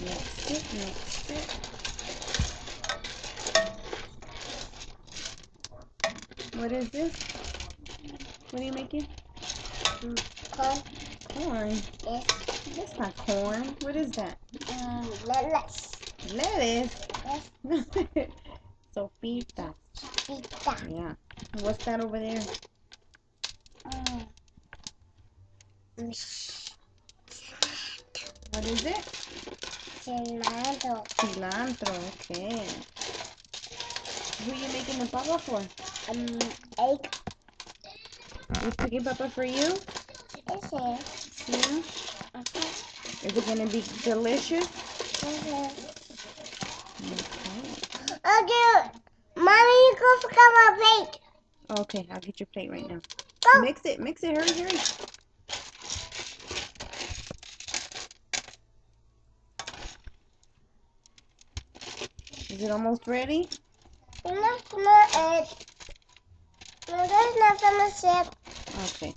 Mix it, mix it. What is this? What are you making? Corn. Corn? Yes. That's not corn. What is that? Lettuce. Lettuce? Yes. Sopita. Pita. Yeah. What's that over there? What is it? Cilantro. Cilantro. Okay. Who are you making the papa for? Egg. Is chicken papa for you? Is it? Yeah. Is it gonna be delicious? Okay. Okay. Okay. Mommy, you go forget my plate. Okay, I'll get your plate right now. Go. Mix it, hurry, hurry. Is it almost ready? No, that's not it. No, that's not from a sip. Okay.